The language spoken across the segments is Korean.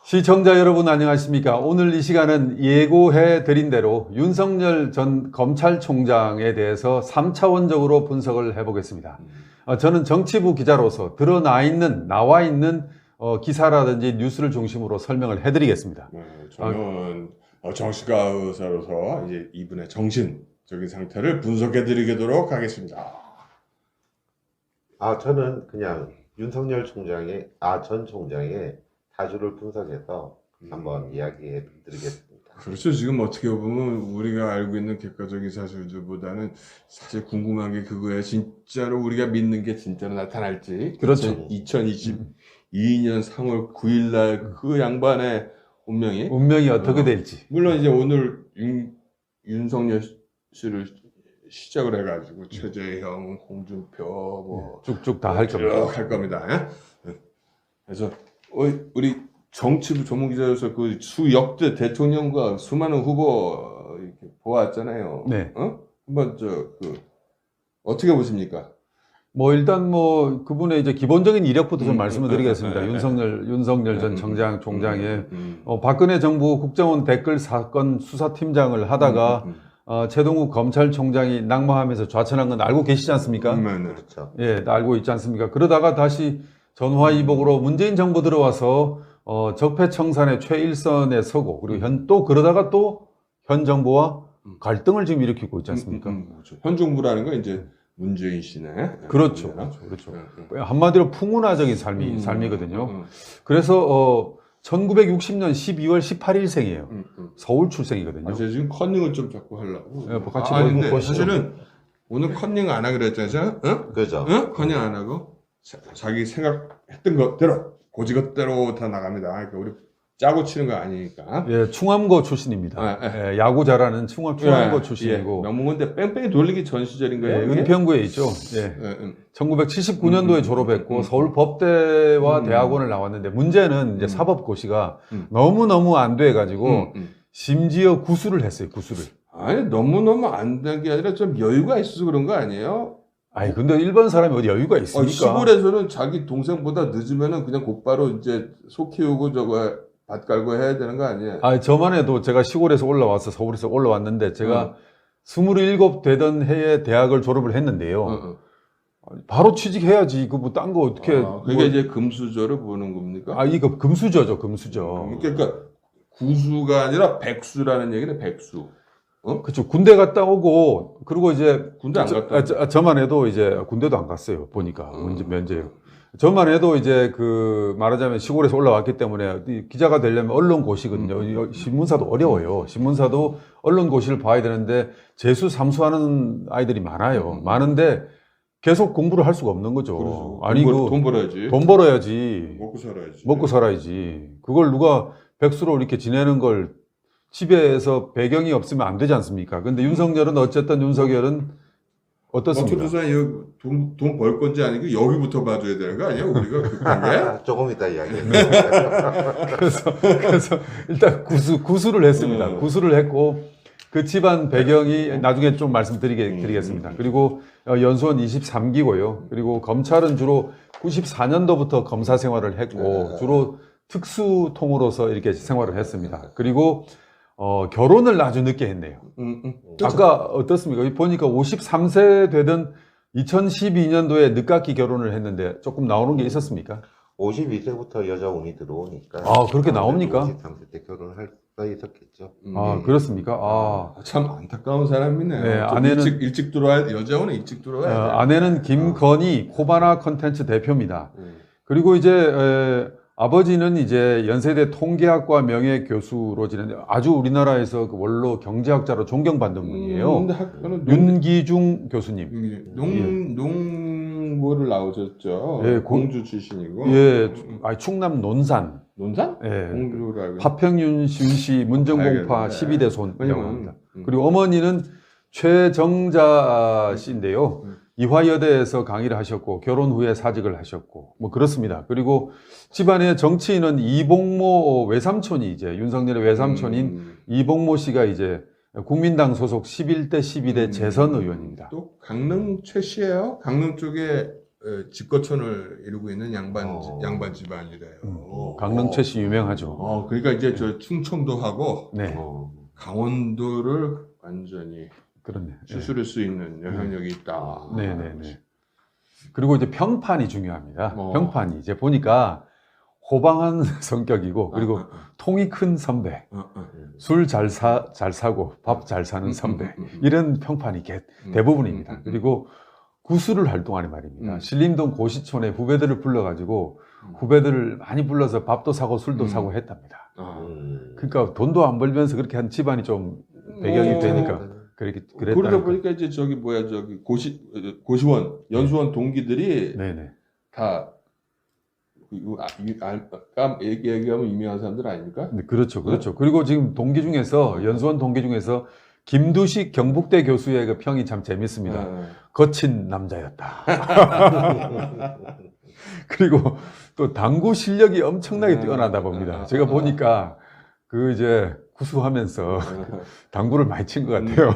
시청자 여러분 안녕하십니까? 오늘 이 시간은 예고해 드린 대로 윤석열 전 검찰총장에 대해서 3차원적으로 분석을 해보겠습니다. 저는 정치부 기자로서 나와 있는 기사라든지 뉴스를 중심으로 설명을 해드리겠습니다. 저는 정치가 의사로서 이제 이분의 정신적인 상태를 분석해드리도록 하겠습니다. 저는 그냥 윤석열 전 총장의 타주를 분석해서 한번 이야기해 드리겠습니다. 그렇죠. 지금 어떻게 보면 우리가 알고 있는 객관적인 사실들보다는 사실 궁금한 게 그거예요. 진짜로 우리가 믿는 게 진짜로 나타날지. 그렇죠. 2022년 3월 9일 날 그 양반의 운명이 어떻게 될지. 물론 이제 오늘 윤석열 씨를 시작을 해가지고 최재형, 홍준표 뭐 쭉쭉 다 할 겁니다. 쭉 할 겁니다. 예? 그래서 우리 정치부 전문기자로서 그 수역대 대통령과 수많은 후보 이렇게 보았잖아요. 네. 한번 어떻게 보십니까? 일단 그분의 이제 기본적인 이력부터 좀 말씀을 드리겠습니다. 네. 윤석열 전 총장의 박근혜 정부 국정원 댓글 사건 수사팀장을 하다가 최동욱 검찰총장이 낙마하면서 좌천한 건 알고 계시지 않습니까? 그렇죠. 예, 알고 있지 않습니까? 그러다가 다시 전화위복으로 문재인 정부 들어와서 적폐청산의 최일선에 서고 그리고 그러다가 또 현 정부와 갈등을 지금 일으키고 있지 않습니까? 그렇죠. 현 정부라는 건 이제 문재인 씨네. 그렇죠. 한마디로 풍운화적인 삶이거든요. 그래서 1960년 12월 18일생이에요. 서울 출생이거든요. 제가 지금 컨닝을 좀 자꾸 하려고. 네, 같이 근데 보시죠. 사실은 오늘 컨닝 안 하기로 했잖아요. 그죠. 컨닝 안 하고 자기 생각했던 것대로 고지것대로 다 나갑니다. 그러니까 우리 짜고 치는 거 아니니까. 예, 충암고 출신입니다. 예, 야구 잘하는 충암고 출신이고. 명문고인데 뺑뺑이 돌리기 전 시절인 예, 거예요. 은평구에 있죠. 예. 1979년도에 졸업했고 서울 법대와 대학원을 나왔는데 문제는 이제 사법고시가 너무너무 안 돼 가지고 심지어 구수를 했어요. 구수를. 아니 너무너무 안 된 게 아니라 좀 여유가 있어서 그런 거 아니에요? 아니 근데 일반 사람이 어디 여유가 있습니까? 시골에서는 자기 동생보다 늦으면은 그냥 곧바로 이제 소 키우고 밭 갈고 해야 되는 거 아니에요? 저만 해도 제가 시골에서 올라와서 서울에서 올라왔는데 제가 27 되던 해에 대학을 졸업을 했는데요. 바로 취직해야지. 딴 거 어떻게. 그게 이제 금수저를 보는 겁니까? 이거 금수저죠, 금수저. 그러니까 구수가 아니라 백수라는 얘기는 백수. 그쵸. 군대 갔다 오고, 그리고 이제. 군대 안 갔다 저만 해도 이제 군대도 안 갔어요. 보니까. 면제로. 저만 해도 이제 말하자면 시골에서 올라왔기 때문에 기자가 되려면 언론고시거든요. 신문사도 어려워요. 신문사도 언론고시를 봐야 되는데 재수, 삼수하는 아이들이 많아요. 많은데 계속 공부를 할 수가 없는 거죠. 그렇죠. 아니, 돈 벌어야지. 돈 벌어야지. 먹고 살아야지. 그걸 누가 백수로 이렇게 지내는 걸 집에서 배경이 없으면 안 되지 않습니까? 근데 윤석열은 어떻습니까? 돈 벌 건지 아니고 여기부터 봐줘야 되는 거 아니야? 우리가 급한 게? 조금 이따 이야기해. 그래서 일단 구수를 했습니다. 구수를 했고 그 집안 배경이 나중에 좀 말씀드리겠습니다. 그리고 연수원 23기고요. 그리고 검찰은 주로 94년도부터 검사 생활을 했고 주로 특수통으로서 이렇게 생활을 했습니다. 그리고 결혼을 아주 늦게 했네요. 아까 어떻습니까? 보니까 53세 되던 2012년도에 늦깎이 결혼을 했는데 조금 나오는 게 있었습니까? 52세부터 여자 운이 들어오니까. 그렇게 나옵니까? 53세 때 결혼할 수가 있었겠죠. 그렇습니까? 참 안타까운 사람이네. 네, 아내는 일찍 들어와야 여자원은 일찍 들어와야 돼. 아내는 김건희 코바나 컨텐츠 대표입니다. 그리고 이제 아버지는 이제 연세대 통계학과 명예 교수로 지냈는데 아주 우리나라에서 원로 경제학자로 존경받는 분이에요. 윤기중 교수님. 농고를 나오셨죠. 예, 공주 출신이고. 예, 충남 논산. 논산? 예. 공주로 알고. 화평윤씨 문정공파 12대 손이라고 그리고 어머니는 최정자 씨인데요. 이화여대에서 강의를 하셨고 결혼 후에 사직을 하셨고 그렇습니다. 그리고 집안의 정치인은 이봉모 외삼촌이 이제 윤석열의 외삼촌인 이봉모 씨가 이제 국민당 소속 11대 12대 재선 의원입니다. 또 강릉 최씨예요. 강릉 쪽에 집거천을 이루고 있는 양반 어. 양반 집안이래요. 강릉 최씨 유명하죠. 그러니까 이제 저 충청도 하고 네, 어. 강원도를 완전히 그렇네. 수술할 수 있는 영향력이 있다. 네, 네, 네. 그리고 이제 평판이 중요합니다. 어. 평판이 이제 보니까 호방한 성격이고 그리고 통이 큰 선배, 술 잘 사고 밥 잘 사는 선배 이런 평판이 대부분입니다. 그리고 구수를 활동하는 말입니다. 신림동 고시촌에 후배들을 불러가지고 후배들을 많이 불러서 밥도 사고 술도 사고 했답니다. 그러니까 돈도 안 벌면서 그렇게 한 집안이 좀 배경이 되니까 그렇게 그러다 그랬다. 보니까 이제 저기 뭐야 저기 고시원 연수원 동기들이 네네. 다 얘기하면 유명한 사람들 아닙니까? 네, 그렇죠, 그렇죠. 그리고 지금 동기 중에서 연수원 동기 중에서 김두식 경북대 교수의 그 평이 참 재밌습니다. 거친 남자였다. 그리고 또 당구 실력이 엄청나게 뛰어나다 봅니다. 제가 보니까 그 이제 구수하면서 당구를 많이 친 것 같아요.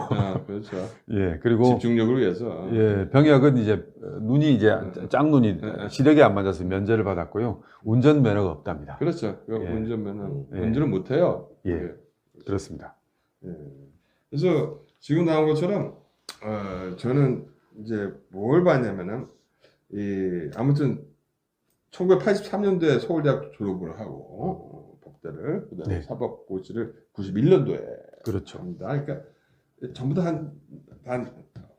그렇죠. 예, 그리고 집중력을 위해서. 예, 병역은 이제 눈이 이제 짝눈이 시력이 안 맞아서 면제를 받았고요. 운전 면허가 없답니다. 그렇죠. 예. 운전면허 예. 운전을 못 해요. 예, 그렇습니다. 예. 그래서 지금 나온 것처럼 저는 이제 뭘 봤냐면은 아무튼 1983년도에 서울대학 졸업을 하고 법대를 그다음에 네. 사법고시를 91년도에 그렇죠. 합니다. 그러니까 전부 다 한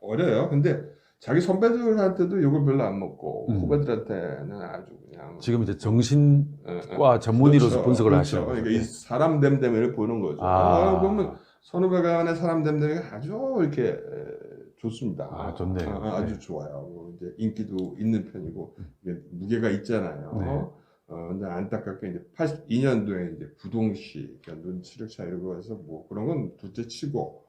어려요. 근데 자기 선배들한테도 욕을 별로 안 먹고 후배들한테는 아주 그냥 지금 이제 정신과 전문의로서 그렇죠. 분석을 그렇죠. 하시는 거죠. 그러니까 이 사람 됨됨이를 보는 거죠. 보면 선후배 간의 사람 됨됨이 아주 이렇게 좋습니다. 아, 좋네요. 아주 좋아요. 이제 인기도 있는 편이고 이게 무게가 있잖아요. 네. 근데 안타깝게 이제 82년도에 이제 부동시 그러니까 눈치를 차리고 해서 뭐 그런 건 둘째 치고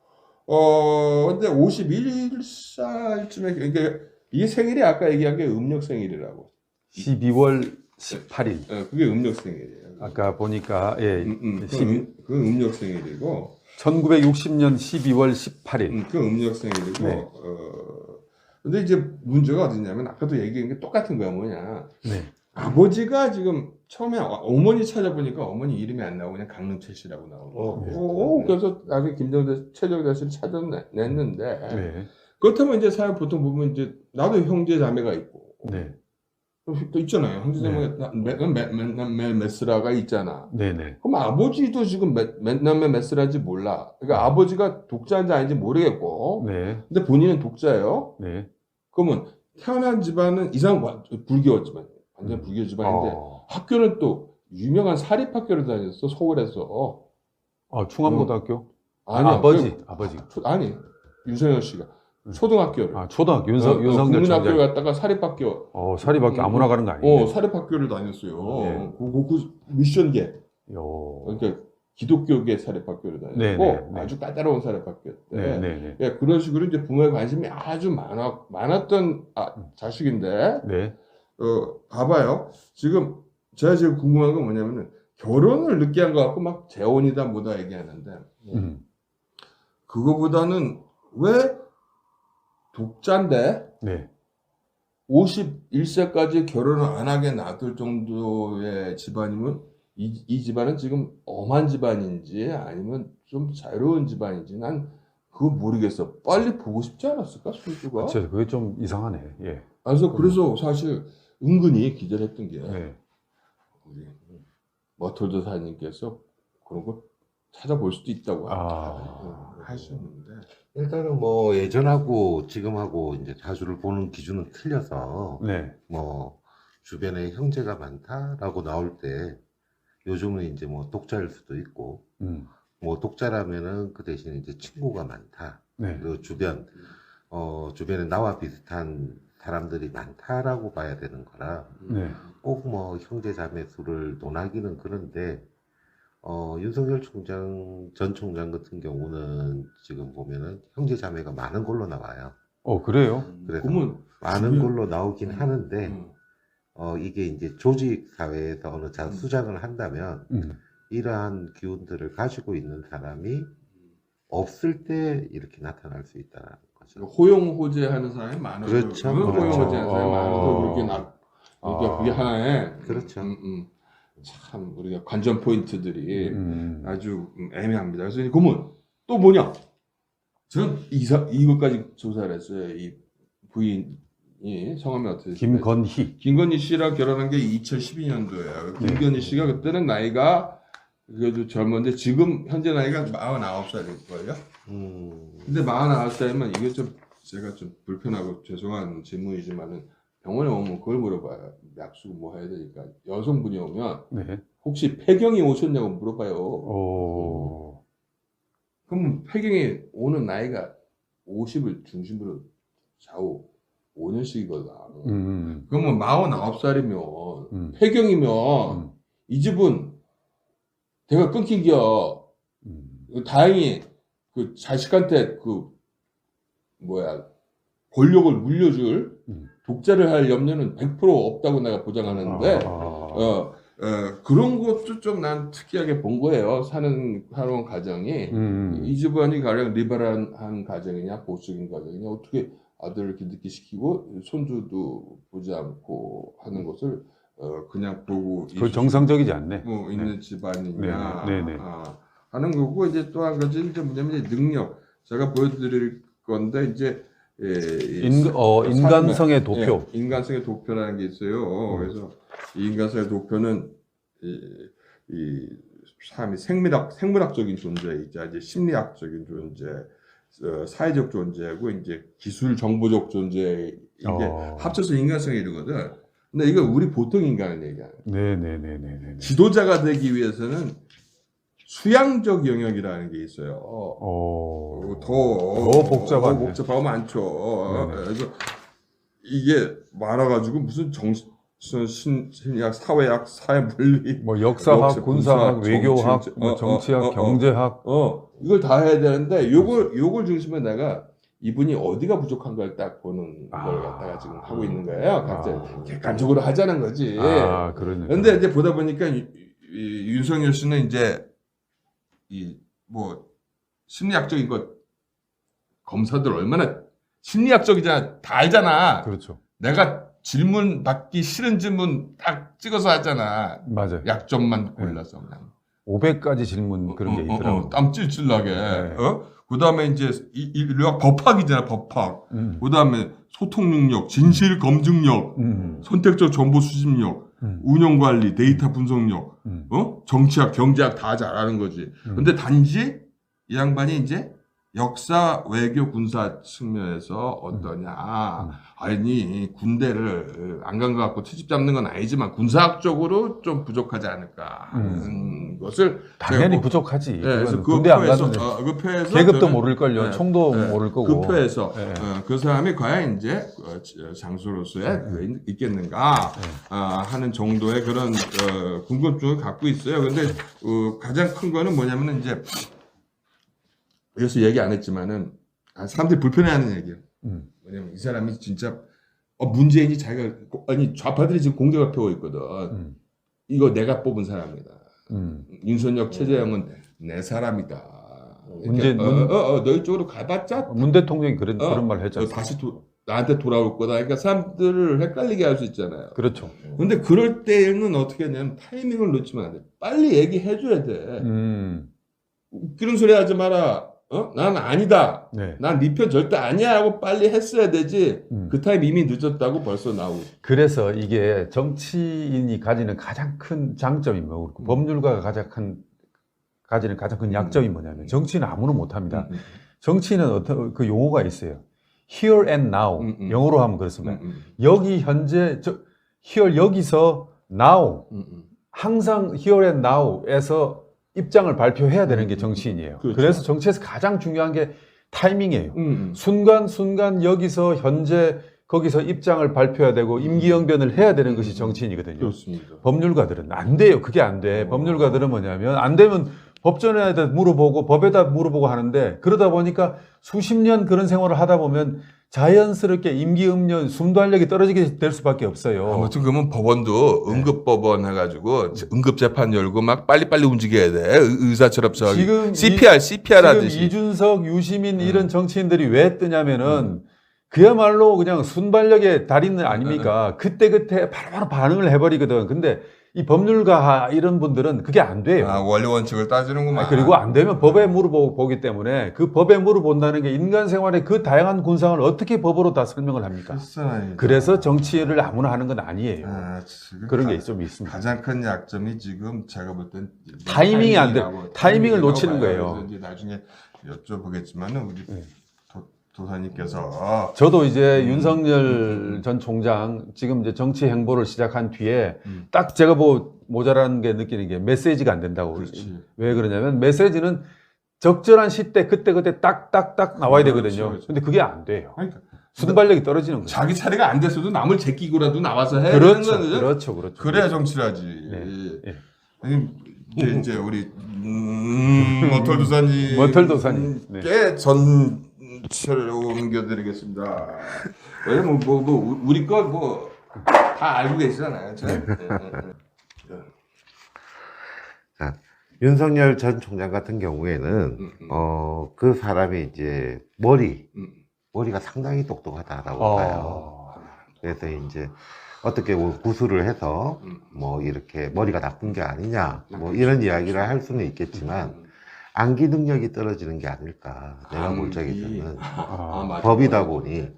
근데 51살쯤에 그러니까 이 생일이 아까 얘기한 게 음력 생일이라고. 12월 18일. 그게 음력 생일이에요. 아까 보니까 예, 그 음력 생일이고 1960년 12월 18일. 그 음력 생일이고 네. 근데 이제 문제가 어디냐면 아까도 얘기한 게 똑같은 거야. 뭐냐 네. 아버지가 지금 처음에 어머니 찾아보니까 어머니 이름이 안 나오고 그냥 강릉채 씨라고 나오고 그래서 나중에 김정대 최정대 씨를 찾아냈는데 네. 그렇다면 이제 사회 보통 보면 이제 나도 형제 자매가 있고 네. 또 있잖아요. 형제 자매가 맨날 메스라가 있잖아. 네, 네. 그럼 아버지도 지금 맨날 메스라인지 몰라. 그러니까 아버지가 독자인지 아닌지 모르겠고 네. 근데 본인은 독자예요. 네. 그러면 태어난 집안은 이상 불교 집안 완전 불교 집안인데 학교는 또 유명한 사립학교를 다녔어. 서울에서. 충안고등학교? 아니 아버지. 아니 유성현 씨가 초등학교를 초등학교 윤석열 국민학교 총장. 갔다가 사립학교 사립학교 아무나 가는 거 아니에요? 사립학교를 다녔어요. 네. 그 미션계 요. 그러니까 기독교계 사립학교를 다녔고 네, 네, 네. 아주 까다로운 사립학교였대. 네, 네, 네. 예, 그런 식으로 이제 부모의 관심이 아주 많았던 자식인데 네. 봐봐요. 지금 제가 지금 궁금한 건 뭐냐면은 결혼을 늦게 한 것 같고 막 재혼이다 뭐다 얘기하는데 그거보다는 왜 독자인데 네. 51세까지 결혼을 안 하게 놔둘 정도의 집안이면 이 집안은 지금 엄한 집안인지 아니면 좀 자유로운 집안인지 난 그거 모르겠어. 빨리 보고 싶지 않았을까 손주가? 그렇죠. 그게 좀 이상하네. 예. 그래서 사실 은근히 기절했던 게 네. 우리 머털드 사님께서 그런 거 찾아볼 수도 있다고 하셨는데 일단은 뭐 예전하고 지금하고 이제 자주를 보는 기준은 틀려서 네. 뭐 주변에 형제가 많다라고 나올 때 요즘은 이제 뭐 독자일 수도 있고 뭐 독자라면은 그 대신에 이제 친구가 많다. 네. 그리고 주변에 나와 비슷한 사람들이 많다라고 봐야 되는 거라 네. 꼭 뭐 형제 자매 수를 논하기는 그런데 윤석열 전 총장 같은 경우는 지금 보면은 형제 자매가 많은 걸로 나와요. 그래요? 그래서 그러면 많은 걸로 나오긴 하는데 이게 이제 조직 사회에서 어느 수장을 한다면 이러한 기운들을 가지고 있는 사람이 없을 때 이렇게 나타날 수 있다는 거예요. 거죠. 호용호재하는 사람이 많아요. 그렇죠. 호용호재하는 사람이 많아서 그렇게 그러니까 그게 아. 하나의 그렇죠. 참 우리가 관전 포인트들이 아주 애매합니다. 그래서 그러면 또 뭐냐? 저는 이것까지 조사를 했어요. 이 부인이 성함이 어떻게 되세요? 김건희. 김건희 씨랑 결혼한 게 2012년도예요. 네. 김건희 씨가 그때는 나이가 그래도 젊은데 지금 현재 나이가 49살일걸요? 근데 49살이면 이게 좀 제가 좀 불편하고 죄송한 질문이지만은 병원에 오면 그걸 물어봐요. 약속 뭐 해야 되니까. 여성분이 오면 네. 혹시 폐경이 오셨냐고 물어봐요. 오. 그럼 폐경이 오는 나이가 50을 중심으로 좌우 5년씩이거든. 그러면 49살이면 폐경이면 이 집은 대가 끊긴겨. 다행히 그 자식한테 그 뭐야 권력을 물려줄 독재를 할 염려는 100% 없다고 내가 보장하는데 그런 것도 좀 난 특이하게 본 거예요. 살아온 가정이 이 집안이 가령 리버럴한 가정이냐 보수적인 가정이냐 어떻게 아들을 이렇게 늦게 시키고 손주도 보지 않고 하는 것을 그냥 보고 그 정상적이지 않네. 있는 집안이냐 네네. 하는 거고 이제 또 한 가지 이제 뭐냐면 이제 능력 제가 보여드릴 건데 이제 인간성의 도표. 인간성의 도표라는 게 있어요. 그래서 이 인간성의 도표는 이 사람이 생물학적인 존재이자 이제 심리학적인 존재, 사회적 존재하고 이제 기술 정보적 존재 이게 합쳐서 인간성이 이루거든. 근데 이거 우리 보통 인간을 얘기하는. 네네네네. 지도자가 되기 위해서는 수양적 영역이라는 게 있어요. 더 복잡하고 많죠. 그래서 이게 많아가지고 무슨 심리학, 사회학, 사회물리, 뭐 역사학, 군사학, 외교학, 정치학, 경제학. 이걸 다 해야 되는데 요걸 중심에 내가 이분이 어디가 부족한 걸 딱 보는 걸 갖다가 지금 하고 있는 거예요. 각자 객관적으로 하자는 거지. 그러네. 근데 이제 보다 보니까 윤석열 씨는 이제 이 뭐 심리학적인 것 검사들 얼마나 심리학적이잖아. 다 알잖아. 그렇죠. 내가 질문 받기 싫은 질문 딱 찍어서 하잖아. 맞아요. 약점만 골라서 그냥. 500가지 질문 그런 게 있더라고요. 땀 찔찔나게. 그 다음에 이제 인류학 법학이잖아, 법학. 그 다음에 소통 능력, 진실 검증력, 선택적 정보 수집력, 운영 관리, 데이터 분석력, 정치학, 경제학 다 잘하는 거지. 근데 단지 이 양반이 이제 역사, 외교, 군사 측면에서 어떠냐. 아니, 군대를 안 간 것 같고 트집 잡는 건 아니지만 군사학적으로 좀 부족하지 않을까 하는 것을. 당연히 부족하지. 그래서 군대 안 가는 그 표에서 계급도 모를걸요. 총도 모를 거고. 그 표에서 그 사람이 과연 이제 장수로서의 있겠는가 하는 정도의 그런 궁금증을 갖고 있어요. 근데 가장 큰 거는 뭐냐면은 이제 여기서 얘기 안 했지만은 사람들이 불편해하는 얘기예요. 왜냐면 이 사람이 진짜 문재인이 자기가 아니 좌파들이 지금 공격을 펴고 있거든. 이거 내가 뽑은 사람이다. 윤석열 최재형은 내 사람이다. 너희 쪽으로 가봤자 문 대통령이 그런 말 했잖아요. 다시 나한테 돌아올 거다. 그러니까 사람들을 헷갈리게 할 수 있잖아요. 그렇죠. 근데 그럴 때는 어떻게 하냐면 타이밍을 놓치면 안 돼. 빨리 얘기해줘야 돼. 그런 소리 하지 마라. 난 아니다. 난 네 편 절대 아니야 하고 빨리 했어야 되지. 그 타임 이미 늦었다고 벌써 나오고. 그래서 이게 정치인이 가지는 가장 큰 장점이 뭐고 법률가가 가지는 가장 큰 약점이 뭐냐면 정치는 아무나 못합니다. 정치는 어떤 그 용어가 있어요. Here and now. 영어로 하면 그렇습니다. 여기 현재 here 여기서 now. 항상 here and now에서 입장을 발표해야 되는 게 정치인이에요. 그렇죠. 그래서 정치에서 가장 중요한 게 타이밍이에요. 순간순간 여기서 현재 거기서 입장을 발표해야 되고 임기응변을 해야 되는 것이 정치인이거든요. 그렇습니다. 법률가들은 안 돼요. 그게 안 돼. 법률가들은 뭐냐면 안 되면 법전에다 물어보고 법에다 물어보고 하는데 그러다 보니까 수십 년 그런 생활을 하다 보면 자연스럽게 임기 음료 순발력이 떨어지게 될 수밖에 없어요. 아무튼 그러면 법원도 응급법원 해가지고 응급재판 열고 막 빨리빨리 움직여야 돼. 의사처럼 저기 지금 CPR 지금 하듯이. 이준석, 유시민 이런 정치인들이 왜 뜨냐면은 그야말로 그냥 순발력의 달인 아닙니까? 그때그때 바로바로 반응을 해버리거든. 근데 이 법률가 이런 분들은 그게 안 돼요. 아, 원리 원칙을 따지는구만. 그리고 안 되면 법에 물어보기 때문에 그 법에 물어본다는 게 인간 생활의 그 다양한 군상을 어떻게 법으로 다 설명을 합니까? 그래서 정치를 아무나 하는 건 아니에요. 지금 그런 게 좀 있습니다. 가장 큰 약점이 지금 제가 볼 땐 타이밍이 안 돼. 타이밍을 놓치는 봐요. 거예요. 그래서 이제 나중에 여쭤보겠지만은 우리 도사님께서 저도 이제 윤석열 전 총장 지금 이제 정치 행보를 시작한 뒤에 딱 제가 뭐 모자라는 게 느끼는 게 메시지가 안 된다고. 그렇지. 왜 그러냐면 메시지는 적절한 시대 그때 딱딱딱 나와야 그렇지, 되거든요. 그렇지. 근데 그게 안 돼요. 그러니까 순발력이 떨어지는 거예요. 자기 차례가 안 됐어도 남을 제끼고라도 나와서 해야 되는 그렇죠, 거죠. 그렇죠, 그렇죠. 그래야 정치를 하지. 네. 아니, 이제 우리 머털 도사님, 머털 도사님. 네. 께 전체를 옮겨드리겠습니다. 왜냐면 우리 거 다 알고 계시잖아요. 자, 윤석열 전 총장 같은 경우에는 그 사람이 이제 머리가 상당히 똑똑하다라고 봐요. 그래서 이제 어떻게 뭐 구술을 해서 뭐 이렇게 머리가 나쁜 게 아니냐 뭐 이런 이야기를 할 수는 있겠지만 암기 능력이 떨어지는 게 아닐까 내가 볼 적에서는 맞아. 법이다 보니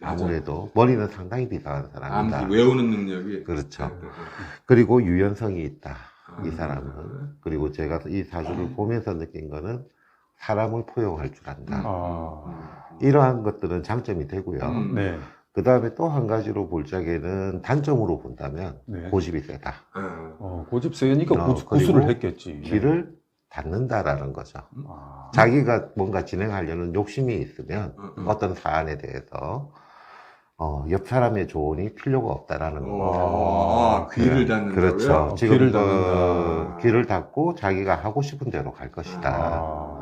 아무래도 머리는 상당히 비상한 사람이다. 암기 외우는 능력이 그렇죠. 그리고 유연성이 있다. 이 사람은. 그리고 제가 이 사주를 보면서 느낀 거는 사람을 포용할 줄 안다. 이러한 것들은 장점이 되고요. 네. 그 다음에 또 한 가지로 볼 적에는 단점으로 본다면 네. 고집이 세다. 고집 세니까 그리고 구술을 했겠지. 길을 닫는다라는 거죠. 자기가 뭔가 진행하려는 욕심이 있으면 어떤 사안에 대해서 옆 사람의 조언이 필요가 없다라는 거. 귀를 닫는다고요? 그렇죠. 지금 귀를 닫는다. 귀를 닫고 자기가 하고 싶은 대로 갈 것이다.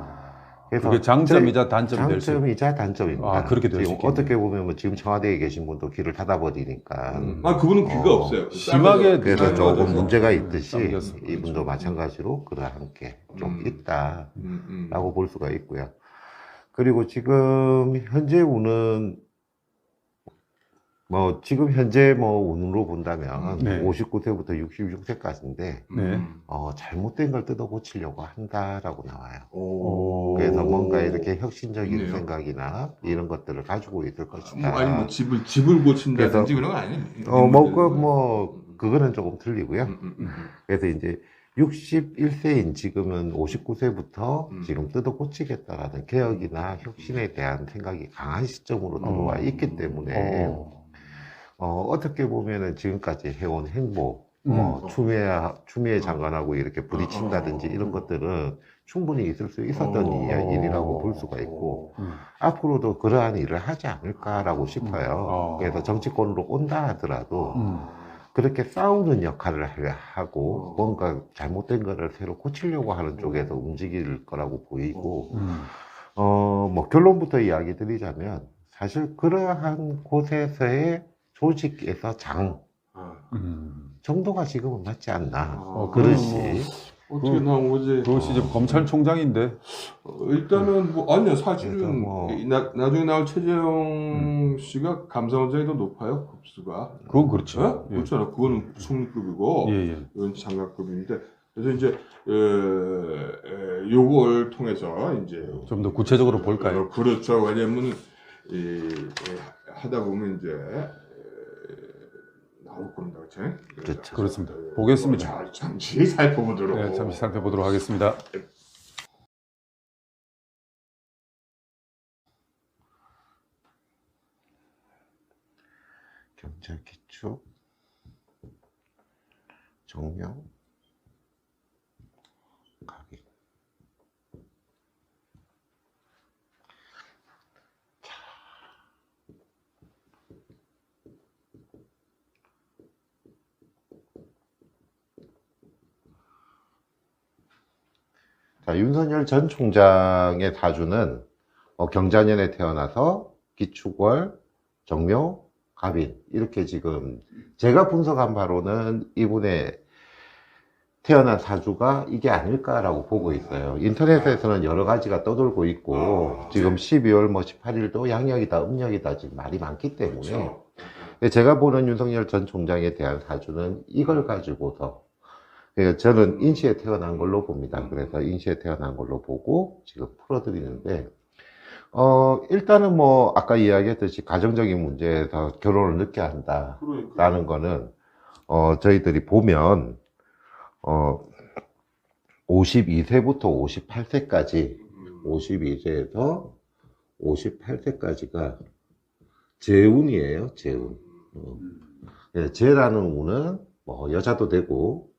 그래서 그게 장점이자 단점이 될 수. 장점이자 단점입니다. 그렇게 될 수 지금 있겠네요. 어떻게 보면 뭐 지금 청와대에 계신 분도 귀를 닫아버리니까 그분은 귀가 없어요. 심하게 그래서 네, 조금 맞아요. 문제가 있듯이 당겼어. 이분도 마찬가지로 그러한 게 좀 있다라고 볼 수가 있고요. 그리고 지금 현재 운은 뭐 지금 현재 뭐 운으로 본다면 네. 59세부터 66세까지인데 네. 잘못된 걸 뜯어 고치려고 한다라고 나와요. 오. 그래서 뭔가 이렇게 혁신적인 있네요. 생각이나 이런 것들을 가지고 있을 것이다. 아니 뭐 집을 고친다든지 그런 건 아니에요. 그거는 조금 틀리고요. 그래서 이제 61세인 지금은 59세부터 지금 뜯어 고치겠다라는 개혁이나 혁신에 대한 생각이 강한 시점으로 들어와 있기 때문에 어떻게 보면은 지금까지 해온 행보, 추미애 장관하고 이렇게 부딪힌다든지 이런 것들은 충분히 있을 수 있었던 일이라고 볼 수가 있고 앞으로도 그러한 일을 하지 않을까라고 싶어요. 그래서 정치권으로 온다 하더라도 그렇게 싸우는 역할을 하고 뭔가 잘못된 거를 새로 고치려고 하는 쪽에서 움직일 거라고 보이고 뭐 결론부터 이야기 드리자면 사실 그러한 곳에서의 조직에서 장 정도가 지금은 맞지 않나 그릇이 어떻게 나온 거지? 그것이 이제 검찰총장인데. 일단은 뭐 아니요 사실은 그래서 뭐 나중에 나올 최재형 씨가 감사원장이 더 높아요 급수가. 그건 그렇죠. 예. 그렇잖아. 그거는 총리급이고 예. 이건 장관급인데 그래서 이제 요걸 통해서 이제 좀 더 구체적으로 볼까요? 그렇죠. 왜냐면 하다 보면 이제 나올 겁니다. 그렇죠. 그렇습니다. 보겠습니다. 자, 잠시 살펴보도록. 네, 잠시 살펴보도록 하겠습니다. 경찰 기축 정명 가기 자, 윤석열 전 총장의 사주는 경자년에 태어나서 기축월 정묘, 갑인 이렇게 지금 제가 분석한 바로는 이분의 태어난 사주가 이게 아닐까라고 보고 있어요. 인터넷에서는 여러 가지가 떠돌고 있고 지금 12월 뭐 18일도 양력이다 음력이다 지금 말이 많기 때문에 그렇죠. 제가 보는 윤석열 전 총장에 대한 사주는 이걸 가지고서 그러니까 저는 인시에 태어난 걸로 봅니다. 그래서 인시에 태어난 걸로 보고 지금 풀어드리는데 일단은 뭐 아까 이야기했듯이 가정적인 문제에서 결혼을 늦게 한다라는 그러니까. 거는 저희들이 보면 52세부터 58세까지 52세에서 58세까지가 재운이에요. 재운. 예, 재라는 운은 뭐 여자도 되고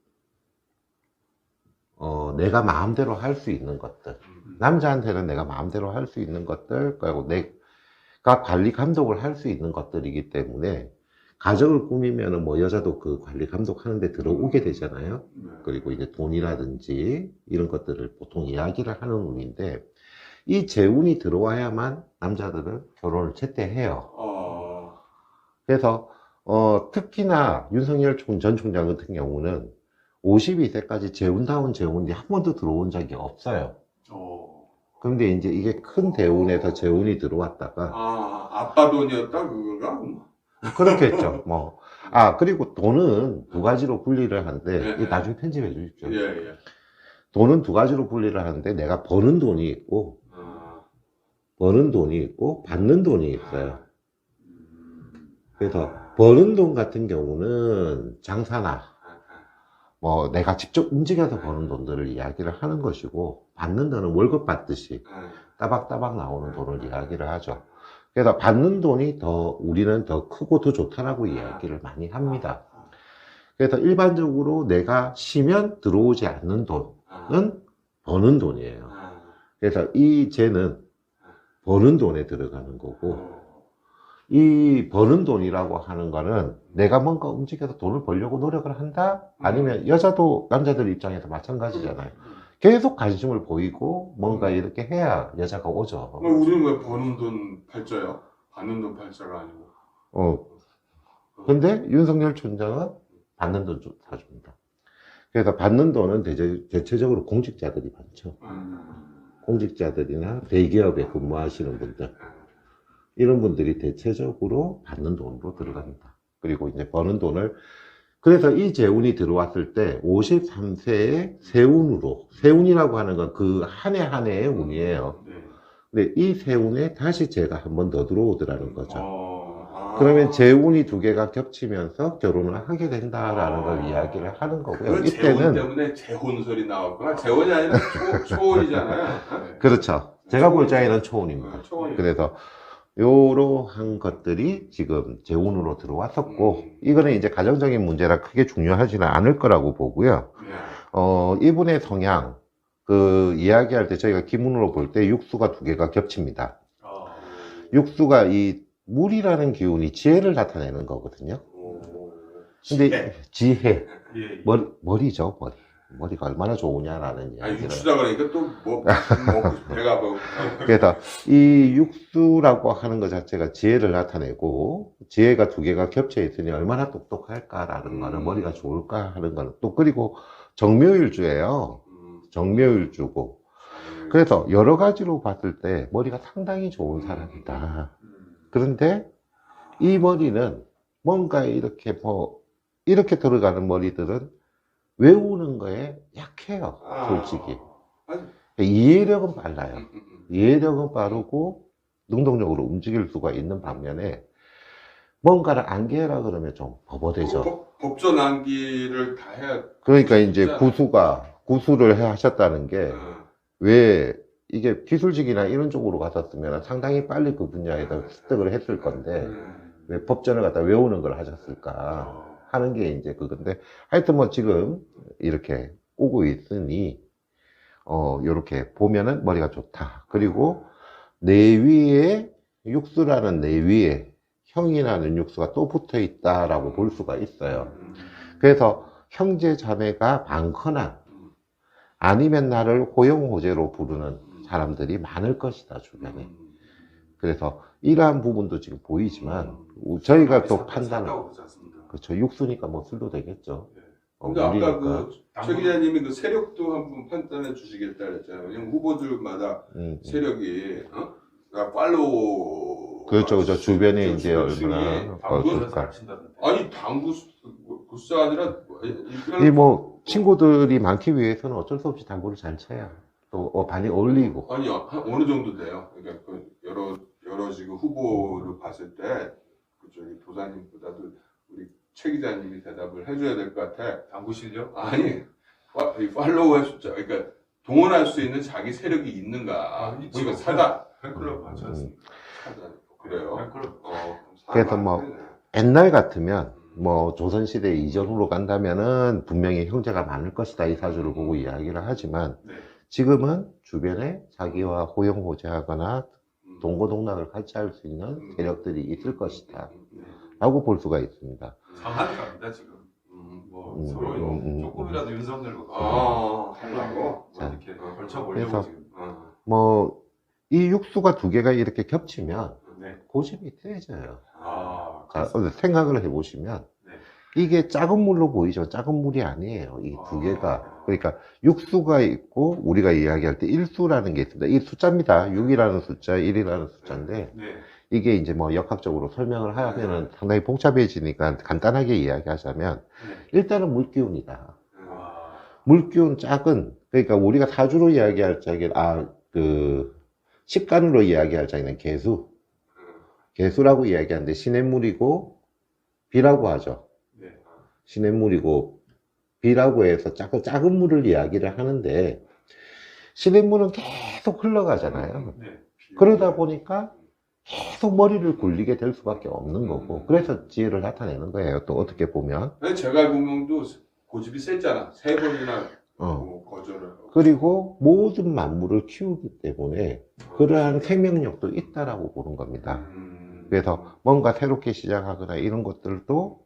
내가 마음대로 할 수 있는 것들, 남자한테는 내가 마음대로 할 수 있는 것들, 그리고 내가 관리 감독을 할 수 있는 것들이기 때문에 가정을 꾸미면은 뭐 여자도 그 관리 감독하는데 들어오게 되잖아요. 그리고 이제 돈이라든지 이런 것들을 보통 이야기를 하는 운인데 이 재운이 들어와야만 남자들은 결혼을 제때 해요. 그래서 특히나 윤석열 전 총장 같은 경우는 52세까지 재운다운 재운이 한 번도 들어온 적이 없어요. 그런데 이제 이게 큰 대운에서 재운이 들어왔다가 아빠 돈이었다 그거가? 그렇겠죠. 뭐. 그리고 돈은 두 가지로 분리를 하는데, 이거 나중에 편집해 주십시오. 예. 돈은 두 가지로 분리를 하는데, 내가 버는 돈이 있고, 받는 돈이 있어요. 그래서, 버는 돈 같은 경우는 장사나, 뭐, 내가 직접 움직여서 버는 돈들을 이야기를 하는 것이고, 받는 돈은 월급 받듯이 따박따박 나오는 돈을 이야기를 하죠. 그래서 받는 돈이 우리는 더 크고 더 좋다라고 이야기를 많이 합니다. 그래서 일반적으로 내가 쉬면 들어오지 않는 돈은 버는 돈이에요. 그래서 이 재는 버는 돈에 들어가는 거고, 이 버는 돈이라고 하는 거는 내가 뭔가 움직여서 돈을 벌려고 노력을 한다? 아니면 여자도 남자들 입장에서 마찬가지잖아요. 계속 관심을 보이고 뭔가 이렇게 해야 여자가 오죠. 우리는 왜 버는 돈 팔자야? 받는 돈 팔자가 아니고. 근데 윤석열 총장은 받는 돈 사줍니다. 그래서 받는 돈은 대체적으로 공직자들이 많죠. 공직자들이나 대기업에 근무하시는 분들. 이런 분들이 대체적으로 받는 돈으로 들어갑니다. 그리고 이제 버는 돈을 그래서 이 재운이 들어왔을 때 53세에 세운으로 세운이라고 하는 건 그 한 해 한 해의 운이에요. 근데 이 세운에 다시 재가 한 번 더 들어오더라는 거죠. 그러면 재운이 두 개가 겹치면서 결혼을 하게 된다라는 걸 이야기를 하는 거고요. 그 재혼 때문에 재혼 소리 나왔구나. 재혼이 아니라 초혼이잖아요. 그렇죠. 제가 볼 자에는 초혼입니다. 초혼이요. 그래서 요러한 것들이 지금 재운으로 들어왔었고 이거는 이제 가정적인 문제라 크게 중요하지는 않을 거라고 보고요. 이분의 성향 그 이야기할 때 저희가 기문으로 볼 때 육수가 두 개가 겹칩니다. 육수가 이 물이라는 기운이 지혜를 나타내는 거거든요. 근데 지혜 머리죠. 머리가 얼마나 좋으냐라는 이야기를. 육수다 그러니까 또 뭐 먹고 배가 뭐. 그래서 이 육수라고 하는 것 자체가 지혜를 나타내고 지혜가 두 개가 겹쳐 있으니 얼마나 똑똑할까라는 거는 머리가 좋을까 하는 거는 또 그리고 정묘일주예요. 정묘일주고 그래서 여러 가지로 봤을 때 머리가 상당히 좋은 사람이다. 그런데 이 머리는 뭔가 이렇게 이렇게 들어가는 머리들은 외우는 거에 약해요. 솔직히. 이해력은 빨라요. 이해력은 빠르고 능동적으로 움직일 수가 있는 반면에 뭔가를 안개라 그러면 좀 버버대죠. 법전 암기를 다 해야. 그러니까 이제 구수를 하셨다는 게 왜 이게 기술직이나 이런 쪽으로 갔었으면 상당히 빨리 그 분야에다 습득을 했을 건데 왜 법전을 갖다 외우는 걸 하셨을까 하는 게 이제 그건데 하여튼 뭐 지금 이렇게 오고 있으니 요렇게 보면은 머리가 좋다. 그리고 내위에 육수라는 내위에 형이라는 육수가 또 붙어 있다라고 볼 수가 있어요. 그래서 형제 자매가 많거나 아니면 나를 호영호제로 부르는 사람들이 많을 것이다 주변에. 그래서 이러한 부분도 지금 보이지만 저희가 또 판단을 산다고 그러지 않습니다. 그렇죠. 육수니까 뭐 술도 되겠죠. 근데 아까 물이니까. 그최 기자님이 그 세력도 한번 판단해 주시겠다 그랬잖아요. 왜냐면 후보들마다 세력이 그러니까 팔로우 그렇죠. 그렇죠. 주변에 이제 층이 얼마나 당구에서 그러니까. 잘 친다던데. 아니 당구 구수가 아니라 이 뭐 친구들이 많기 위해서는 어쩔 수 없이 당구를 잘 쳐야 또 많이 어울리고. 아니 어느 정도 돼요. 그러니까 그 여러 지금 후보를 봤을 때 그쪽이 도사님보다도 우리 최 기자님이 대답을 해줘야 될 것 같아. 당구 실력? 아니 이 팔로워의 숫자 그러니까 동원할 수 있는 자기 세력이 있는가. 있죠. 우리가 사다 팬클럽 많지 않습니까? 그래요. 팬클럽. 그래서 뭐 옛날 같으면 뭐 조선시대 이전으로 간다면은 분명히 형제가 많을 것이다 이 사주를 보고 이야기를 하지만 네. 지금은 주변에 자기와 호영호재하거나 동고동락을 같이 할 수 있는 세력들이 있을 것이다 라고 볼 수가 있습니다. 상한가입니다 지금. 뭐 서로 조금이라도 윤석열과 하려고 뭐 자, 이렇게 걸쳐 그래서 보려고 지금. 뭐 이 육수가 두 개가 이렇게 겹치면 네. 고집이 세져요. 자, 그렇습니다. 생각을 해보시면 네. 이게 작은 물로 보이죠. 작은 물이 아니에요. 이 두 개가. 그러니까 육수가 있고 우리가 이야기할 때 일수라는 게 있습니다. 이 숫자입니다. 6이라는 숫자, 1이라는 숫자인데 네. 이게 이제 뭐 역학적으로 설명을 하면은 상당히 복잡해지니까 간단하게 이야기하자면 네. 일단은 물기운이다. 아, 물기운 작은 그러니까 우리가 사주로 이야기할 적에 식간으로 이야기할 적에는 개수라고 이야기하는데 시냇물이고 비라고 하죠. 네. 시냇물이고 비라고 해서 작은 물을 이야기를 하는데 시냇물은 계속 흘러가잖아요. 네. 그러다 보니까 계속 머리를 굴리게 될 수밖에 없는 거고 그래서 지혜를 나타내는 거예요. 또 어떻게 보면 제가 알고 보면도 고집이 세잖아. 3번이나 뭐 거절을 하고. 그리고 모든 만물을 키우기 때문에 그러한 생명력도 있다라고 보는 겁니다. 그래서 뭔가 새롭게 시작하거나 이런 것들도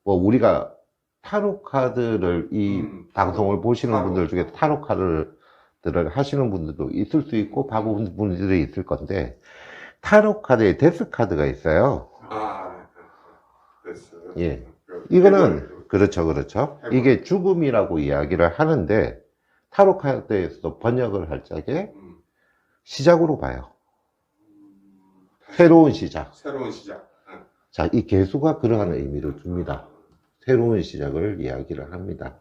뭐 우리가 타로 카드를 이 방송을 보시는 타로. 분들 중에 타로 카드를 하시는 분들도 있을 수 있고 봐본 분들이 있을 건데 타로 카드에 데스 카드가 있어요. 됐어요. 예. 이거는 그렇죠. 이게 죽음이라고 이야기를 하는데 타로 카드에서도 번역을 할 적에 시작으로 봐요. 새로운 시작. 새로운 시작. 자, 이 개수가 그러한 의미를 줍니다. 새로운 시작을 이야기를 합니다.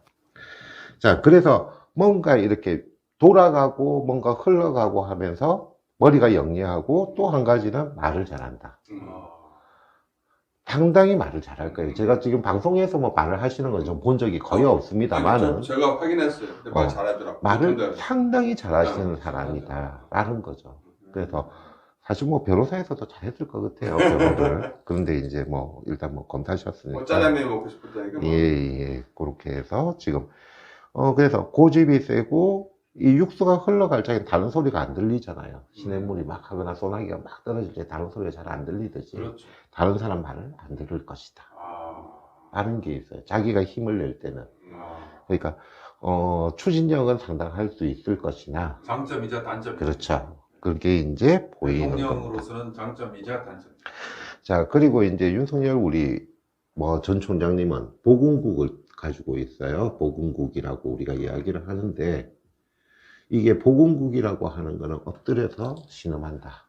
자, 그래서 뭔가 이렇게 돌아가고 뭔가 흘러가고 하면서 머리가 영리하고 또 한 가지는 말을 잘한다. 상당히 말을 잘할 거예요. 제가 지금 방송에서 뭐 말을 하시는 건 좀 본 적이 거의 없습니다만은 제가 확인했어요. 근데 말 잘하더라고요. 말을 상당히 잘하시는 사람이다. 라는 거죠. 그래서 사실 뭐 변호사에서도 잘했을 것 같아요. 변호를. 그런데 이제 뭐 일단 뭐 검사셨으니까. 짜장면 먹고 싶었다니까. 예. 그렇게 해서 지금 그래서 고집이 세고 이 육수가 흘러갈 적엔 다른 소리가 안 들리잖아요. 시냇물이 막 하거나 소나기가 막 떨어질 때 다른 소리가 잘 안 들리듯이 그렇죠. 다른 사람 말을 안 들을 것이다. 라는 게 있어요. 자기가 힘을 낼 때는. 그러니까 추진력은 상당할 수 있을 것이나 장점이자 단점. 그렇죠. 그게 이제 보이는 겁니다. 대통령으로서는 장점이자 단점. 자, 그리고 이제 윤석열 우리 뭐 전 총장님은 보궁국을 가지고 있어요. 보궁국이라고 우리가 이야기를 하는데 이게 보궁국이라고 하는 거는 엎드려서 신음한다.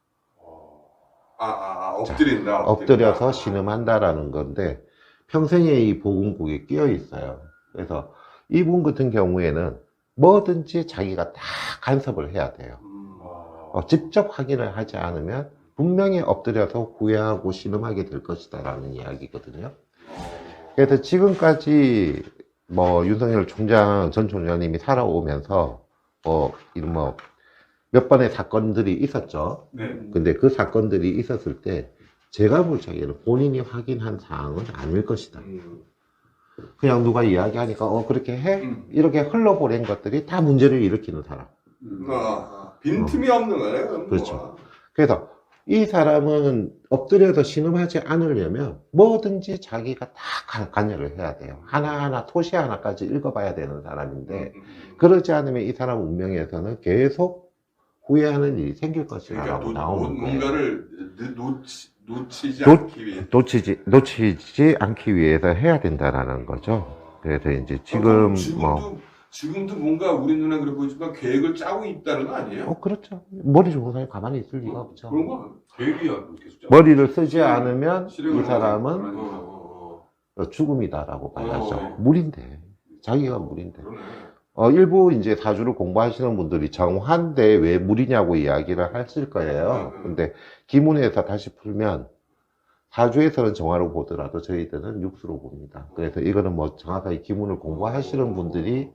엎드린다. 엎드려서 신음한다라는 건데 평생에 이 보궁국에 끼어 있어요. 그래서 이분 같은 경우에는 뭐든지 자기가 다 간섭을 해야 돼요. 직접 확인을 하지 않으면 분명히 엎드려서 후회하고 신음하게 될 것이다 라는 이야기거든요. 그래서 지금까지 뭐 윤석열 총장, 전 총장님이 살아오면서 몇 번의 사건들이 있었죠. 네. 근데 그 사건들이 있었을 때 제가 볼 적에는 본인이 확인한 사항은 아닐 것이다. 그냥 누가 이야기하니까 그렇게 해? 이렇게 흘러보낸 것들이 다 문제를 일으키는 사람. 빈틈이 없는 거네. 그렇죠. 그래서 이 사람은 엎드려서 신음하지 않으려면 뭐든지 자기가 다 관여를 해야 돼요. 하나하나 토시 하나까지 읽어봐야 되는 사람인데 그러지 않으면 이 사람 운명에서는 계속 후회하는 일이 생길 것이라고 그러니까 나오는 거예요. 뭔가를 놓치지 놓- 않기 위해. 놓치지 않기 위해서 해야 된다라는 거죠. 그래서 이제 지금 지금도 뭔가 우리 눈에 그래 보이지만 계획을 짜고 있다는 거 아니에요? 그렇죠. 머리 좋은 사람이 가만히 있을 리가 없죠. 그런 거. 계획이야 계속. 머리를 쓰지 않으면 이 실행을 사람은 하니까. 죽음이다라고 봐야죠. 어. 물인데. 자기가 물인데. 그러네. 일부 이제 사주를 공부하시는 분들이 정화인데 왜 물이냐고 이야기를 하실 거예요. 근데 기문에서 다시 풀면 사주에서는 정화로 보더라도 저희들은 육수로 봅니다. 그래서 이거는 뭐 정확하게 기문을 공부하시는 분들이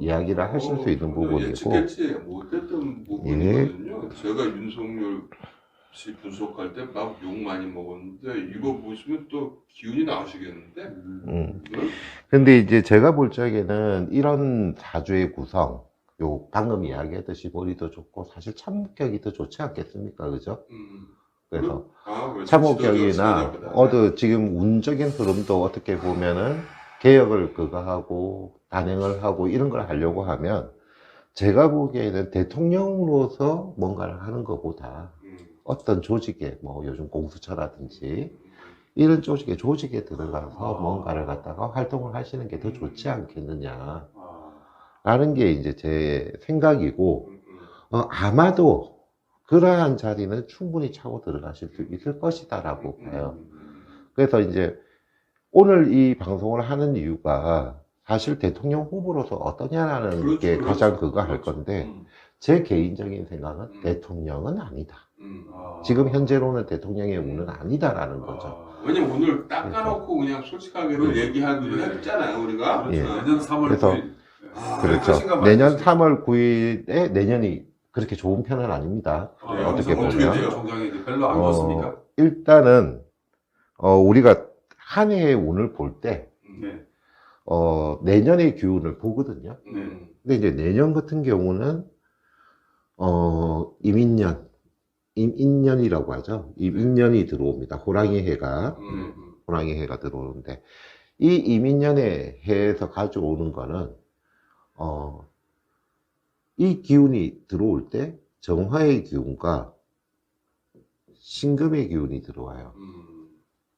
이야기를 하실 수 있는 부분이고. 예측했지 못했던 부분이거든요. 제가 윤석열 씨 분석할 때 막 욕 많이 먹었는데 이거 보시면 또 기운이 나오시겠는데? 응? 근데 이제 제가 볼 적에는 이런 사주의 구성, 방금 이야기했듯이 머리도 좋고 사실 참목격이 더 좋지 않겠습니까? 그죠? 그래서 그렇죠. 참목격이나 지도자 지금 운적인 흐름도 어떻게 보면은 개혁을 그거 하고 단행을 하고 이런 걸 하려고 하면 제가 보기에는 대통령으로서 뭔가를 하는 것보다 어떤 조직에 뭐 요즘 공수처라든지 이런 조직에 들어가서 뭔가를 갖다가 활동을 하시는 게 더 좋지 않겠느냐라는 게 이제 제 생각이고 아마도 그러한 자리는 충분히 차고 들어가실 수 있을 것이다라고 봐요. 그래서 이제 오늘 이 방송을 하는 이유가 사실 대통령 후보로서 어떠냐라는 게 가장 그거 할 건데 제 개인적인 생각은 대통령은 아니다. 지금 현재로는 대통령의 운은 아니다라는 거죠. 왜냐면 오늘 닦아놓고 그냥 솔직하게 얘기하기로 했잖아요, 우리가. 예. 내년 3월 그래서 9일. 그렇죠. 내년 3월 9일에 내년이 그렇게 좋은 편은 아닙니다. 어떻게 보면. 총장이 이제 별로 안 좋습니까? 일단은 우리가 한 해의 운을 볼 때 네. 내년의 기운을 보거든요. 네. 근데 이제 내년 같은 경우는 임인년이라고 하죠. 임인년이 들어옵니다. 호랑이 해가 들어오는데 이 임인년의 해에서 가져오는 거는 이 기운이 들어올 때 정화의 기운과 신금의 기운이 들어와요.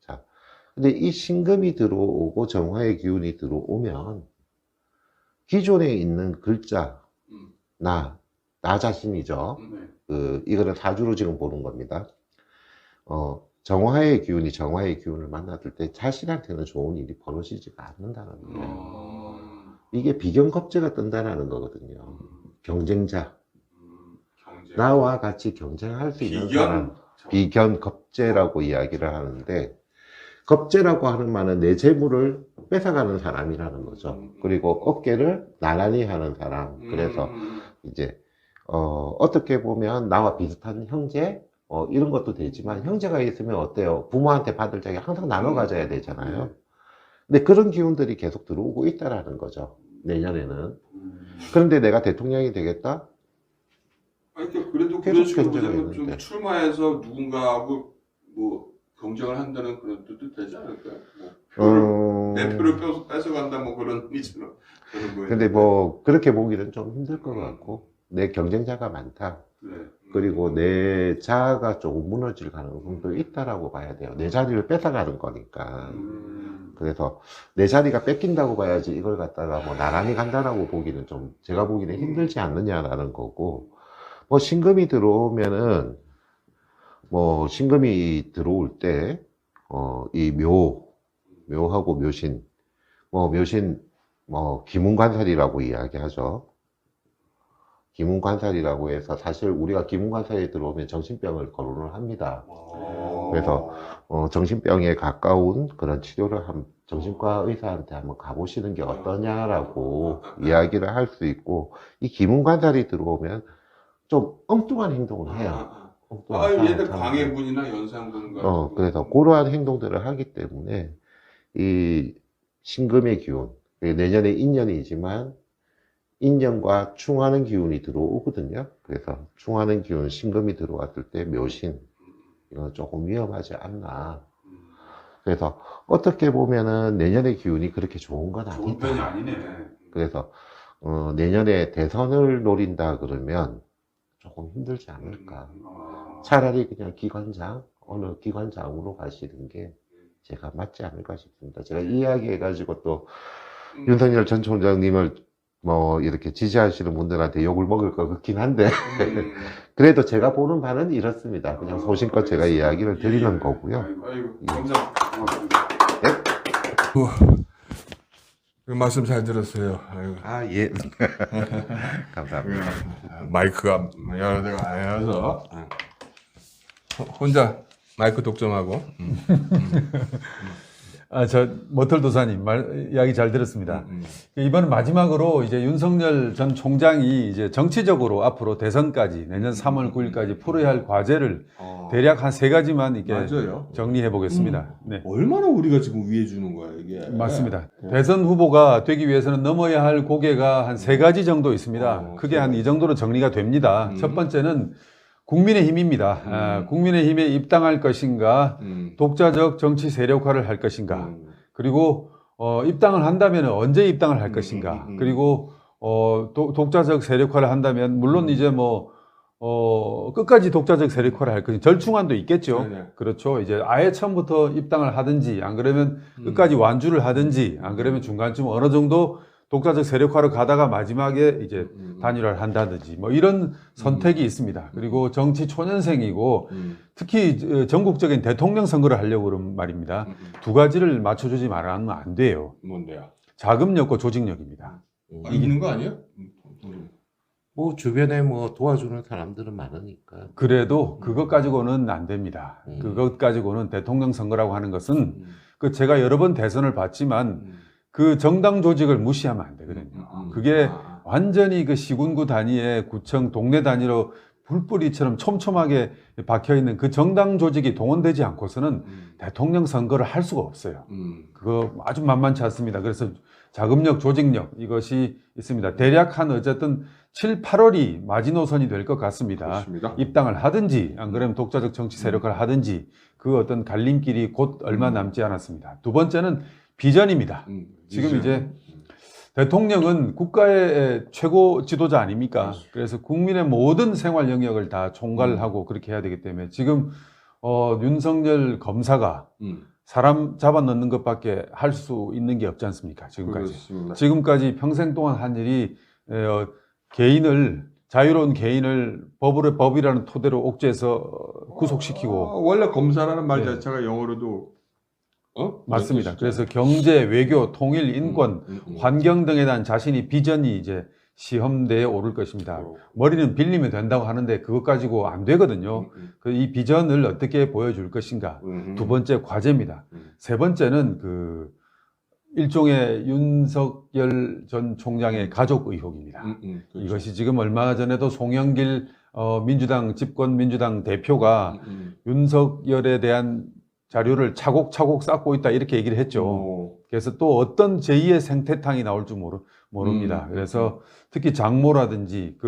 자, 근데 이 신금이 들어오고 정화의 기운이 들어오면 기존에 있는 글자 나 자신이죠. 이거는 사주로 지금 보는 겁니다. 정화의 기운을 만났을 때 자신한테는 좋은 일이 벌어지지가 않는다는 거예요. 이게 비견겁제가 뜬다는 거거든요. 경쟁자. 나와 같이 경쟁할 수 있는 사람. 비견겁제라고 이야기를 하는데, 겁제라고 하는 말은 내 재물을 뺏어가는 사람이라는 거죠. 그리고 어깨를 나란히 하는 사람. 그래서 이제 어떻게 보면 나와 비슷한 형제 이런 것도 되지만 형제가 있으면 어때요? 부모한테 받을 적에 항상 나눠 가져야 되잖아요. 근데 그런 기운들이 계속 들어오고 있다라는 거죠. 내년에는. 그런데 내가 대통령이 되겠다? 아니, 그래도 계속 그런 식으로 경쟁을 보자면 좀 했는데. 출마해서 누군가하고 뭐 경쟁을 한다는 그런 뜻도 되지 않을까요? 뭐 내 표를 뺏어간다 뭐 그런 의미처럼. 근데 뭐 그렇게 보기는 좀 힘들 것 같고 내 경쟁자가 많다. 네. 그리고 내 자아가 조금 무너질 가능성도 있다라고 봐야 돼요. 내 자리를 뺏어가는 거니까. 그래서 내 자리가 뺏긴다고 봐야지 이걸 갖다가 뭐 나란히 간다라고 보기는 좀 제가 보기는 힘들지 않느냐라는 거고, 뭐 신금이 들어오면은 뭐 신금이 들어올 때 이 묘하고 묘신 뭐 기문관살이라고 이야기하죠. 기문관살이라고 해서 사실 우리가 기문관살에 들어오면 정신병을 거론을 합니다. 그래서 정신병에 가까운 그런 치료를 정신과 의사한테 한번 가보시는 게 어떠냐라고 이야기를 할 수 있고, 이 기문관살이 들어오면 좀 엉뚱한 행동을 해요. 얘들 광해분이나 연상분 같은 그래서 그러한 행동들을 하기 때문에 이 신금의 기운, 내년에 인년이지만 인년과 충하는 기운이 들어오거든요. 그래서 충하는 기운, 신금이 들어왔을 때 묘신, 이건 조금 위험하지 않나. 그래서 어떻게 보면은 내년의 기운이 그렇게 좋은 건 좋은 편이 아니다. 아니네. 그래서 내년에 대선을 노린다 그러면 조금 힘들지 않을까. 차라리 그냥 기관장, 어느 기관장으로 가시는 게 제가 맞지 않을까 싶습니다. 제가 이야기해가지고 또 윤석열 전 총장님을 뭐 이렇게 지지하시는 분들한테 욕을 먹을 것 같긴 한데 그래도 제가 보는 바는 이렇습니다. 그냥 소신껏 제가 이야기를 드리는 거고요. 아이고, 감사. 고맙습니다. 그 말씀 잘 들었어요. 아이고. 아, 예. 감사합니다. 마이크가 여러 대가 아니어서 혼자 마이크 독점하고. 저 모털 도사님 이야기 잘 들었습니다. 이번 마지막으로 이제 윤석열 전 총장이 이제 정치적으로 앞으로 대선까지 내년 3월 9일까지 풀어야 할 과제를 대략 한 3가지만 이렇게 맞아요. 정리해 보겠습니다. 네. 얼마나 우리가 지금 위해 주는 거야 이게. 맞습니다. 대선 후보가 되기 위해서는 넘어야 할 고개가 한 3가지 정도 있습니다. 크게 한 이 정도로 정리가 됩니다. 첫 번째는 국민의힘입니다. 국민의힘에 입당할 것인가, 독자적 정치 세력화를 할 것인가, 그리고 입당을 한다면 언제 입당을 할 것인가, 그리고 독자적 세력화를 한다면 물론 이제 뭐 끝까지 독자적 세력화를 할 것인가, 절충안도 있겠죠. 네네. 그렇죠. 이제 아예 처음부터 입당을 하든지, 안 그러면 끝까지 완주를 하든지, 안 그러면 중간쯤 어느 정도 독자적 세력화로 가다가 마지막에 이제 단일화를 한다든지 뭐 이런 선택이 있습니다. 그리고 정치 초년생이고 특히 전국적인 대통령 선거를 하려고 그런 말입니다. 2가지를 맞춰주지 말아면 안 돼요. 뭔데요? 자금력과 조직력입니다. 있는 거 아니에요? 뭐 주변에 뭐 도와주는 사람들은 많으니까. 그래도 그것 가지고는 안 됩니다. 그것 가지고는 대통령 선거라고 하는 것은 그 제가 여러 번 대선을 봤지만 그 정당 조직을 무시하면 안 되거든요. 그게 완전히 그 시군구 단위의 구청, 동네 단위로 불뿌리처럼 촘촘하게 박혀 있는 그 정당 조직이 동원되지 않고서는 대통령 선거를 할 수가 없어요. 그거 아주 만만치 않습니다. 그래서 자금력, 조직력 이것이 있습니다. 대략 한 어쨌든 7, 8월이 마지노선이 될 것 같습니다. 그렇습니다. 입당을 하든지 안 그러면 독자적 정치 세력화를 하든지 그 어떤 갈림길이 곧 얼마 남지 않았습니다. 2번째는 비전입니다. 지금 이제 대통령은 국가의 최고 지도자 아닙니까? 그래서 국민의 모든 생활 영역을 다 총괄하고 그렇게 해야 되기 때문에 지금 윤석열 검사가 사람 잡아넣는 것밖에 할 수 있는 게 없지 않습니까? 지금까지. 그렇습니다. 지금까지 평생 동안 한 일이 개인을 자유로운 개인을 법이라는 토대로 옥죄해서 구속시키고 원래 검사라는 말 네. 자체가 영어로도 맞습니다. 그래서 경제, 외교, 통일, 인권, 환경 등에 대한 자신이 비전이 이제 시험대에 오를 것입니다. 머리는 빌리면 된다고 하는데 그것 가지고 안 되거든요. 이 비전을 어떻게 보여줄 것인가. 2번째 과제입니다. 3번째는 그 일종의 윤석열 전 총장의 가족 의혹입니다. 그렇죠. 이것이 지금 얼마 전에도 송영길 민주당 집권 민주당 대표가 윤석열에 대한 자료를 차곡차곡 쌓고 있다 이렇게 얘기를 했죠. 그래서 또 어떤 제2의 생태탕이 나올 줄 모릅니다. 그래서 특히 장모라든지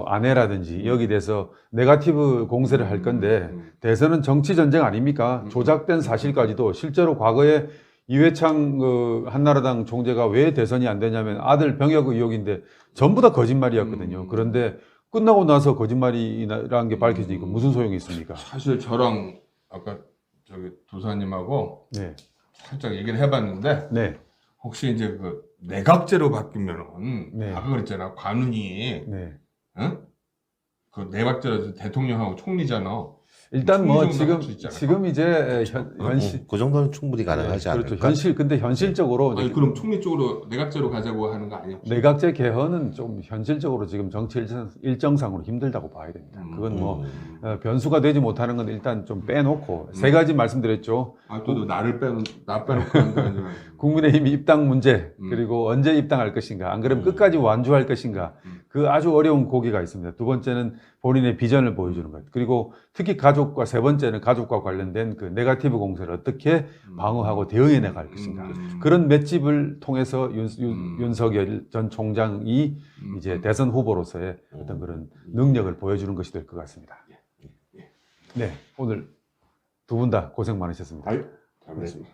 아내라든지 여기 대해서 네거티브 공세를 할 건데 대선은 정치 전쟁 아닙니까? 조작된 사실까지도 실제로 과거에 이회창 한나라당 총재가 왜 대선이 안 되냐면 아들 병역 의혹인데 전부 다 거짓말이었거든요. 그런데 끝나고 나서 거짓말이라는 게 밝혀지니까 무슨 소용이 있습니까? 사실 저랑 아까 저기 도사님하고 네. 살짝 얘기를 해봤는데 네. 혹시 이제 그 내각제로 바뀌면은 네. 아까 그랬잖아 관운이 네. 응? 그 내각제로 대통령하고 총리잖아. 일단 뭐 총리 정도 할수 있지 않을까? 지금 이제 현실 그 정도는 충분히 가능하지 그렇죠. 않을까? 근데 현실적으로 아니 그럼 총리 쪽으로 내각제로 가자고 하는 거 아니야? 내각제 개헌은 좀 현실적으로 지금 정치 일정상으로 힘들다고 봐야 됩니다. 그건 뭐 변수가 되지 못하는 건 일단 좀 빼놓고 3가지 말씀드렸죠. 또 나를 나 빼놓고 한다는 국민의힘 입당 문제 그리고 언제 입당할 것인가 안 그러면 끝까지 완주할 것인가 그 아주 어려운 고기가 있습니다. 2번째는 본인의 비전을 보여주는 것 그리고 특히 가족과 3번째는 가족과 관련된 그 네거티브 공세를 어떻게 방어하고 대응해 나갈 것인가 그런 맷집을 통해서 윤석열 전 총장이 이제 대선 후보로서의 어떤 그런 능력을 보여주는 것이 될 것 같습니다. 네, 오늘 2분 다 고생 많으셨습니다. 아유, 잘 봤습니다.